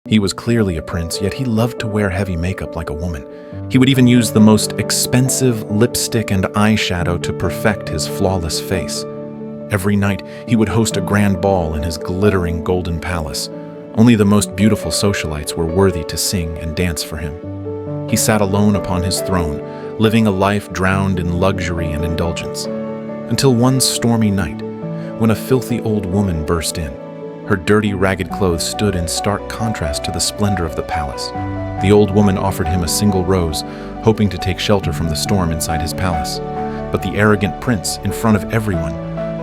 He was clearly a prince, yet he loved to wear heavy makeup like a woman. He would even use the most expensive lipstick and eyeshadow to perfect his flawless face. Every night, he would host a grand ball in his glittering golden palace. Only the most beautiful socialites were worthy to sing and dance for him. He sat alone upon his throne, living a life drowned in luxury and indulgence. Until one stormy night, when a filthy old woman burst in. Her dirty, ragged clothes stood in stark contrast to the splendor of the palace. The old woman offered him a single rose, hoping to take shelter from the storm inside his palace. But the arrogant prince, in front of everyone,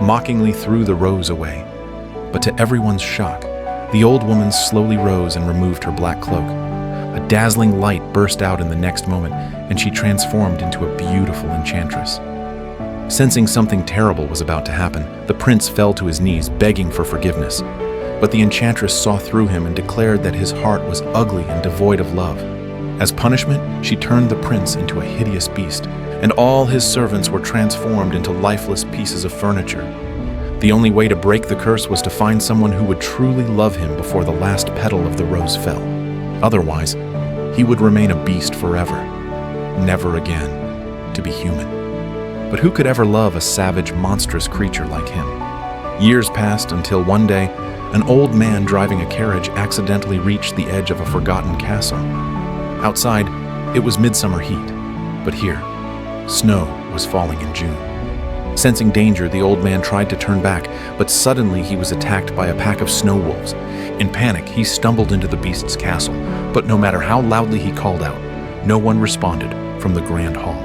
mockingly threw the rose away. But to everyone's shock, the old woman slowly rose and removed her black cloak. A dazzling light burst out in the next moment, and she transformed into a beautiful enchantress. Sensing something terrible was about to happen, the prince fell to his knees, begging for forgiveness. But the enchantress saw through him and declared that his heart was ugly and devoid of love. As punishment, she turned the prince into a hideous beast, and all his servants were transformed into lifeless pieces of furniture. The only way to break the curse was to find someone who would truly love him before the last petal of the rose fell. Otherwise, he would remain a beast forever, never again to be human. But who could ever love a savage, monstrous creature like him? Years passed until one day, an old man driving a carriage accidentally reached the edge of a forgotten castle. Outside, it was midsummer heat, but here, snow was falling in June. Sensing danger, the old man tried to turn back, but suddenly he was attacked by a pack of snow wolves. In panic, he stumbled into the beast's castle, but no matter how loudly he called out, no one responded from the grand hall.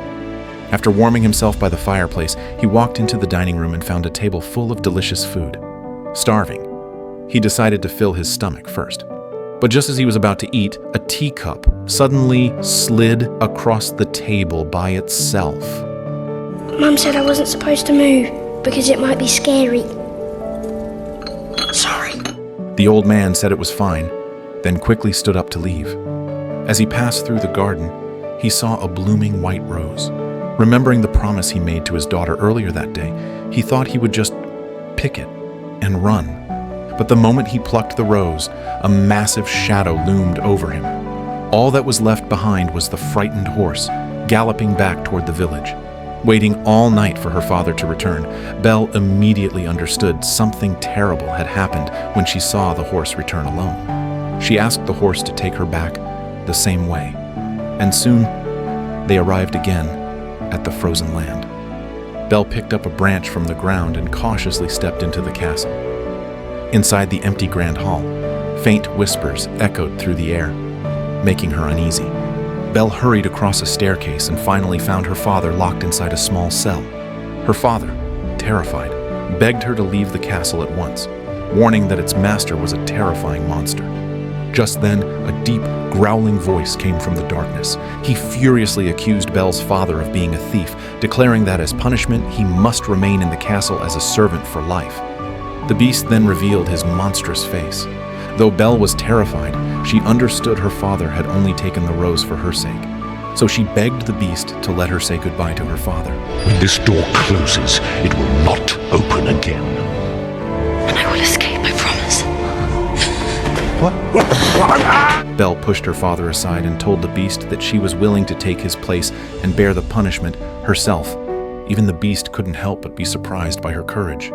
After warming himself by the fireplace, he walked into the dining room and found a table full of delicious food. Starving, he decided to fill his stomach first. But just as he was about to eat, a teacup suddenly slid across the table by itself. Mum said I wasn't supposed to move because it might be scary. Sorry. The old man said it was fine, then quickly stood up to leave. As he passed through the garden, he saw a blooming white rose. Remembering the promise he made to his daughter earlier that day, he thought he would just pick it and run. But the moment he plucked the rose, a massive shadow loomed over him. All that was left behind was the frightened horse, galloping back toward the village. Waiting all night for her father to return, Belle immediately understood something terrible had happened when she saw the horse return alone. She asked the horse to take her back the same way, and soon they arrived again at the frozen land. Belle picked up a branch from the ground and cautiously stepped into the castle. Inside the empty grand hall, faint whispers echoed through the air, making her uneasy. Belle hurried across a staircase and finally found her father locked inside a small cell. Her father, terrified, begged her to leave the castle at once, warning that its master was a terrifying monster. Just then, a deep, growling voice came from the darkness. He furiously accused Belle's father of being a thief, declaring that as punishment, he must remain in the castle as a servant for life. The beast then revealed his monstrous face. Though Belle was terrified, she understood her father had only taken the rose for her sake. So she begged the beast to let her say goodbye to her father. When this door closes, it will not open again. And I will escape, I promise. Belle pushed her father aside and told the beast that she was willing to take his place and bear the punishment herself. Even the beast couldn't help but be surprised by her courage.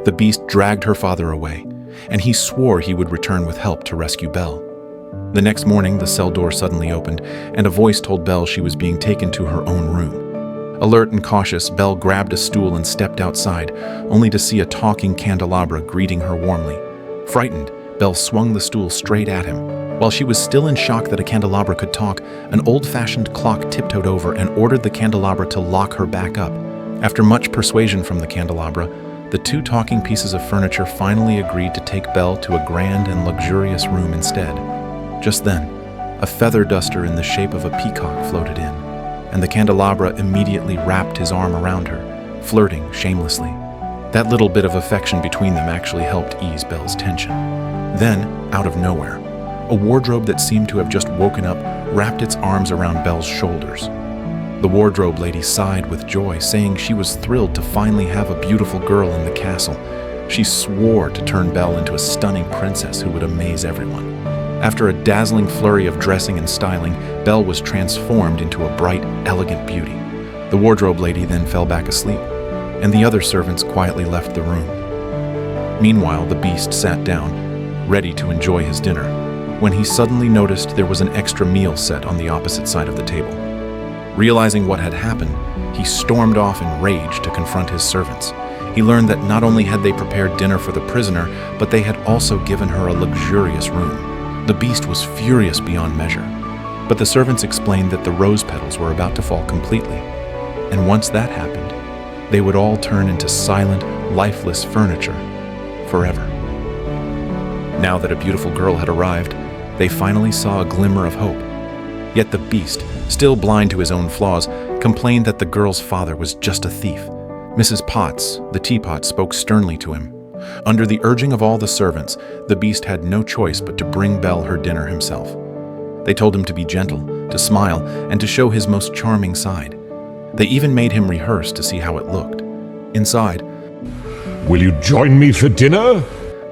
The beast dragged her father away, and he swore he would return with help to rescue Belle. The next morning, the cell door suddenly opened, and a voice told Belle she was being taken to her own room. Alert and cautious, Belle grabbed a stool and stepped outside, only to see a talking candelabra greeting her warmly. Frightened, Belle swung the stool straight at him. While she was still in shock that a candelabra could talk, an old-fashioned clock tiptoed over and ordered the candelabra to lock her back up. After much persuasion from the candelabra, the two talking pieces of furniture finally agreed to take Belle to a grand and luxurious room instead. Just then, a feather duster in the shape of a peacock floated in, and the candelabra immediately wrapped his arm around her, flirting shamelessly. That little bit of affection between them actually helped ease Belle's tension. Then, out of nowhere, a wardrobe that seemed to have just woken up wrapped its arms around Belle's shoulders. The wardrobe lady sighed with joy, saying she was thrilled to finally have a beautiful girl in the castle. She swore to turn Belle into a stunning princess who would amaze everyone. After a dazzling flurry of dressing and styling, Belle was transformed into a bright, elegant beauty. The wardrobe lady then fell back asleep, and the other servants quietly left the room. Meanwhile, the Beast sat down, ready to enjoy his dinner, when he suddenly noticed there was an extra meal set on the opposite side of the table. Realizing what had happened, he stormed off in rage to confront his servants. He learned that not only had they prepared dinner for the prisoner, but they had also given her a luxurious room. The Beast was furious beyond measure, but the servants explained that the rose petals were about to fall completely, and once that happened, they would all turn into silent, lifeless furniture forever. Now that a beautiful girl had arrived, they finally saw a glimmer of hope. Yet the Beast, still blind to his own flaws, complained that the girl's father was just a thief. Mrs. Potts, the teapot, spoke sternly to him. Under the urging of all the servants, the Beast had no choice but to bring Belle her dinner himself. They told him to be gentle, to smile, and to show his most charming side. They even made him rehearse to see how it looked. Inside, Will you join me for dinner?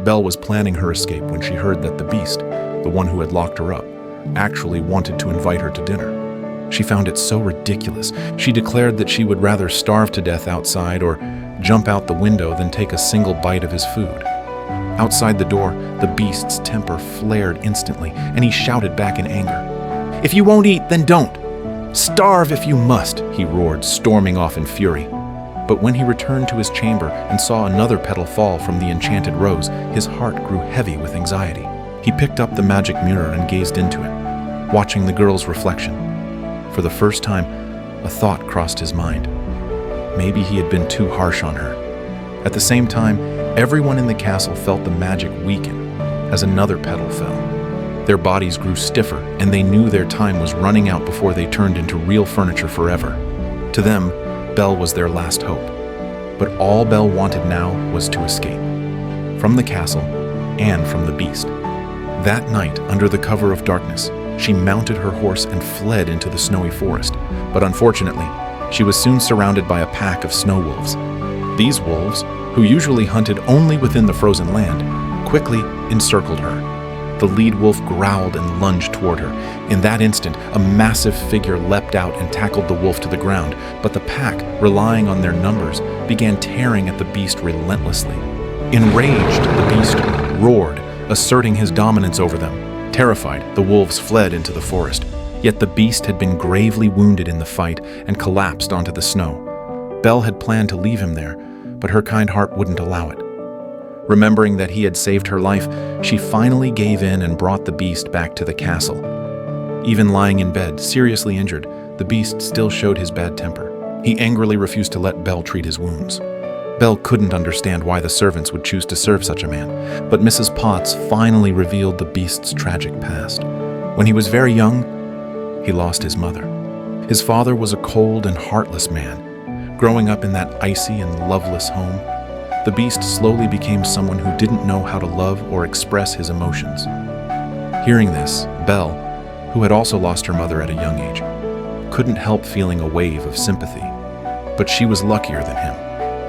Belle was planning her escape when she heard that the Beast, the one who had locked her up, actually wanted to invite her to dinner. She found it so ridiculous. She declared that she would rather starve to death outside or jump out the window than take a single bite of his food. Outside the door, the Beast's temper flared instantly, and he shouted back in anger. "If you won't eat, then don't. Starve if you must," he roared, storming off in fury. But when he returned to his chamber and saw another petal fall from the enchanted rose, his heart grew heavy with anxiety. He picked up the magic mirror and gazed into it, watching the girl's reflection. For the first time, a thought crossed his mind. Maybe he had been too harsh on her. At the same time, everyone in the castle felt the magic weaken as another petal fell. Their bodies grew stiffer, and they knew their time was running out before they turned into real furniture forever. To them, Belle was their last hope. But all Belle wanted now was to escape. From the castle and from the Beast. That night, under the cover of darkness, she mounted her horse and fled into the snowy forest. But unfortunately, she was soon surrounded by a pack of snow wolves. These wolves, who usually hunted only within the frozen land, quickly encircled her. The lead wolf growled and lunged toward her. In that instant, a massive figure leapt out and tackled the wolf to the ground, but the pack, relying on their numbers, began tearing at the Beast relentlessly. Enraged, the Beast roared, asserting his dominance over them. Terrified, the wolves fled into the forest. Yet the Beast had been gravely wounded in the fight and collapsed onto the snow. Belle had planned to leave him there, but her kind heart wouldn't allow it. Remembering that he had saved her life, she finally gave in and brought the Beast back to the castle. Even lying in bed, seriously injured, the Beast still showed his bad temper. He angrily refused to let Belle treat his wounds. Belle couldn't understand why the servants would choose to serve such a man, but Mrs. Potts finally revealed the Beast's tragic past. When he was very young, he lost his mother. His father was a cold and heartless man. Growing up in that icy and loveless home, the Beast slowly became someone who didn't know how to love or express his emotions. Hearing this, Belle, who had also lost her mother at a young age, couldn't help feeling a wave of sympathy. But she was luckier than him.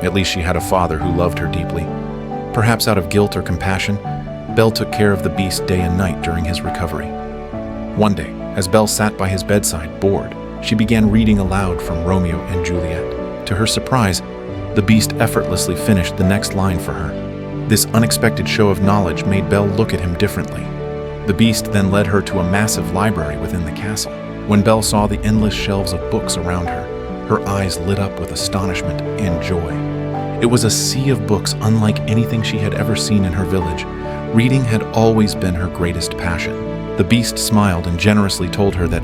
At least she had a father who loved her deeply. Perhaps out of guilt or compassion, Belle took care of the Beast day and night during his recovery. One day, as Belle sat by his bedside, bored, she began reading aloud from Romeo and Juliet. To her surprise, the Beast effortlessly finished the next line for her. This unexpected show of knowledge made Belle look at him differently. The Beast then led her to a massive library within the castle. When Belle saw the endless shelves of books around her, her eyes lit up with astonishment and joy. It was a sea of books unlike anything she had ever seen in her village. Reading had always been her greatest passion. The Beast smiled and generously told her that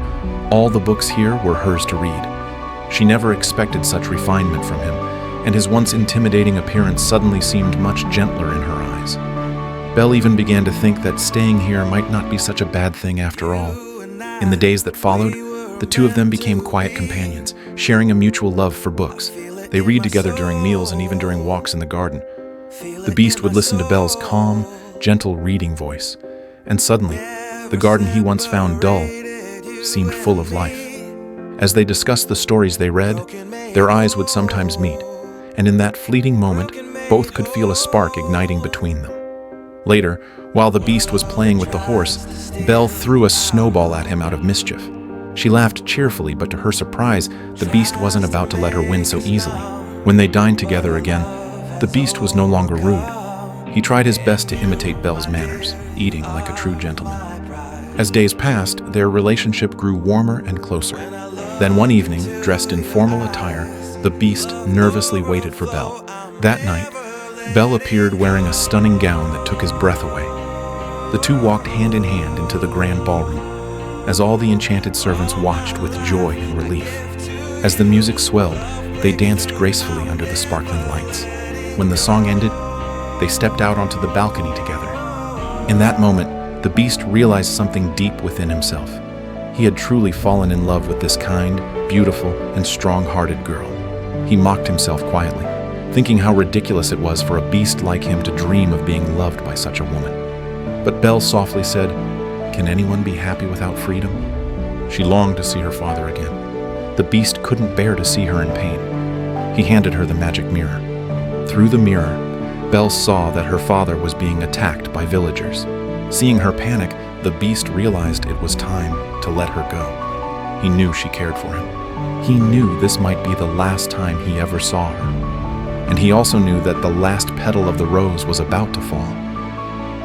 all the books here were hers to read. She never expected such refinement from him, and his once intimidating appearance suddenly seemed much gentler in her eyes. Belle even began to think that staying here might not be such a bad thing after all. In the days that followed, the two of them became quiet companions, sharing a mutual love for books. They read together during meals and even during walks in the garden. The Beast would listen to Belle's calm, gentle reading voice, and suddenly, the garden he once found dull seemed full of life. As they discussed the stories they read, their eyes would sometimes meet, and in that fleeting moment, both could feel a spark igniting between them. Later, While the beast was playing with the horse, Belle threw a snowball at him out of mischief. She laughed cheerfully, but to her surprise, the beast wasn't about to let her win so easily. When they dined together again, the beast was no longer rude. He tried his best to imitate Belle's manners, eating like a true gentleman. As days passed, their relationship grew warmer and closer. Then one evening, dressed in formal attire, the beast nervously waited for Belle. That night, Belle appeared wearing a stunning gown that took his breath away. The two walked hand in hand into the grand ballroom, as all the enchanted servants watched with joy and relief. As the music swelled, they danced gracefully under the sparkling lights. When the song ended, they stepped out onto the balcony together. In that moment, the beast realized something deep within himself. He had truly fallen in love with this kind, beautiful, and strong-hearted girl. He mocked himself quietly, thinking how ridiculous it was for a beast like him to dream of being loved by such a woman. But Belle softly said, "Can anyone be happy without freedom?" She longed to see her father again. The beast couldn't bear to see her in pain. He handed her the magic mirror. Through the mirror, Belle saw that her father was being attacked by villagers. Seeing her panic, the beast realized it was time to let her go. He knew she cared for him. He knew this might be the last time he ever saw her. And he also knew that the last petal of the rose was about to fall.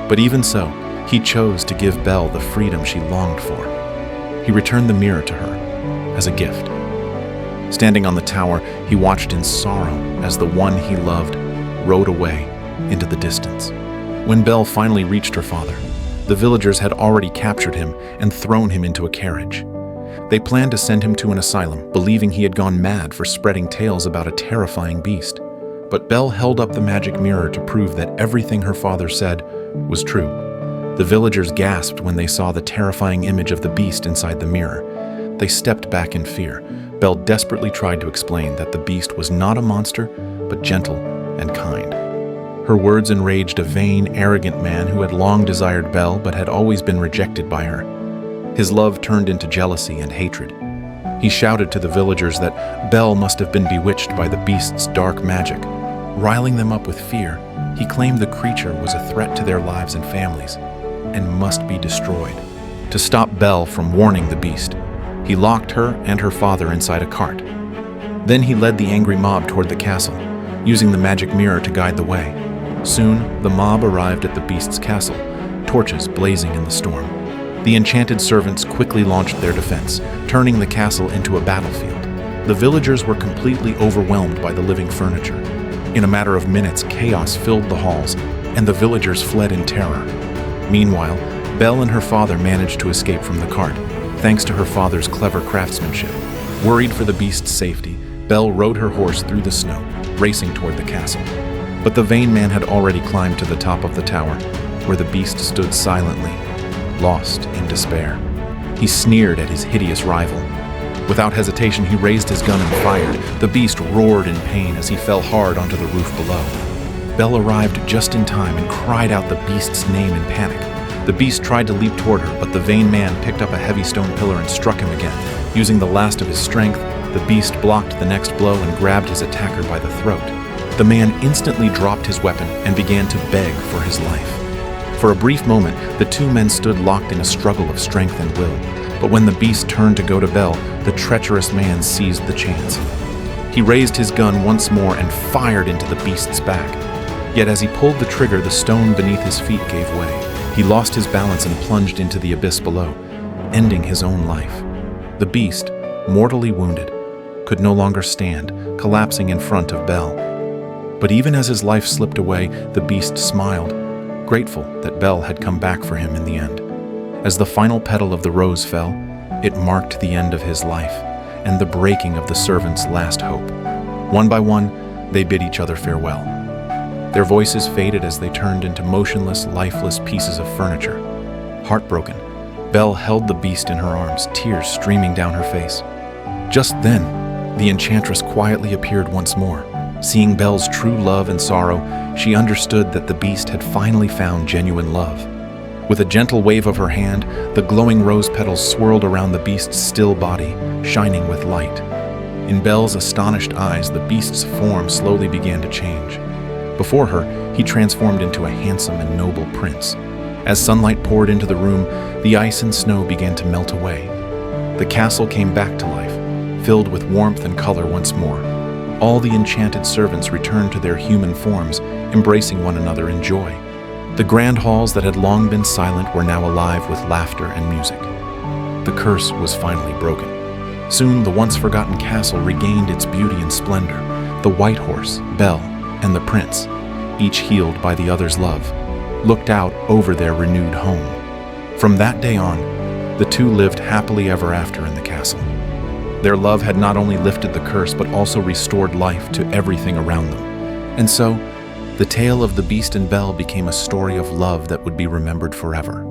But even so, he chose to give Belle the freedom she longed for. He returned the mirror to her as a gift. Standing on the tower, he watched in sorrow as the one he loved rode away into the distance. When Belle finally reached her father, the villagers had already captured him and thrown him into a carriage. They planned to send him to an asylum, believing he had gone mad for spreading tales about a terrifying beast. But Belle held up the magic mirror to prove that everything her father said was true. The villagers gasped when they saw the terrifying image of the beast inside the mirror. They stepped back in fear. Belle desperately tried to explain that the beast was not a monster, but gentle and kind. Her words enraged a vain, arrogant man who had long desired Belle but had always been rejected by her. His love turned into jealousy and hatred. He shouted to the villagers that Belle must have been bewitched by the beast's dark magic. Riling them up with fear, he claimed the creature was a threat to their lives and families, and must be destroyed. To stop Belle from warning the beast, he locked her and her father inside a cart. Then he led the angry mob toward the castle, using the magic mirror to guide the way. Soon, the mob arrived at the beast's castle, torches blazing in the storm. The enchanted servants quickly launched their defense, turning the castle into a battlefield. The villagers were completely overwhelmed by the living furniture. In a matter of minutes, chaos filled the halls, and the villagers fled in terror. Meanwhile, Belle and her father managed to escape from the cart, thanks to her father's clever craftsmanship. Worried for the beast's safety, Belle rode her horse through the snow, racing toward the castle. But the vain man had already climbed to the top of the tower, where the beast stood silently, lost in despair. He sneered at his hideous rival. Without hesitation, he raised his gun and fired. The beast roared in pain as he fell hard onto the roof below. Belle arrived just in time and cried out the beast's name in panic. The beast tried to leap toward her, but the vain man picked up a heavy stone pillar and struck him again. Using the last of his strength, the beast blocked the next blow and grabbed his attacker by the throat. The man instantly dropped his weapon and began to beg for his life. For a brief moment, the two men stood locked in a struggle of strength and will. But when the beast turned to go to Belle, the treacherous man seized the chance. He raised his gun once more and fired into the beast's back. Yet as he pulled the trigger, the stone beneath his feet gave way. He lost his balance and plunged into the abyss below, ending his own life. The beast, mortally wounded, could no longer stand, collapsing in front of Belle. But even as his life slipped away, the beast smiled, grateful that Belle had come back for him in the end. As the final petal of the rose fell, it marked the end of his life and the breaking of the servants' last hope. One by one, they bid each other farewell. Their voices faded as they turned into motionless, lifeless pieces of furniture. Heartbroken, Belle held the beast in her arms, tears streaming down her face. Just then, the enchantress quietly appeared once more. Seeing Belle's true love and sorrow, she understood that the beast had finally found genuine love. With a gentle wave of her hand, the glowing rose petals swirled around the beast's still body, shining with light. In Belle's astonished eyes, the beast's form slowly began to change. Before her, he transformed into a handsome and noble prince. As sunlight poured into the room, the ice and snow began to melt away. The castle came back to life, filled with warmth and color once more. All the enchanted servants returned to their human forms, embracing one another in joy. The grand halls that had long been silent were now alive with laughter and music. The curse was finally broken. Soon the once-forgotten castle regained its beauty and splendor. The white horse, Belle, and the prince, each healed by the other's love, looked out over their renewed home. From that day on, the two lived happily ever after in the castle. Their love had not only lifted the curse, but also restored life to everything around them. And so, the tale of the Beast and Belle became a story of love that would be remembered forever.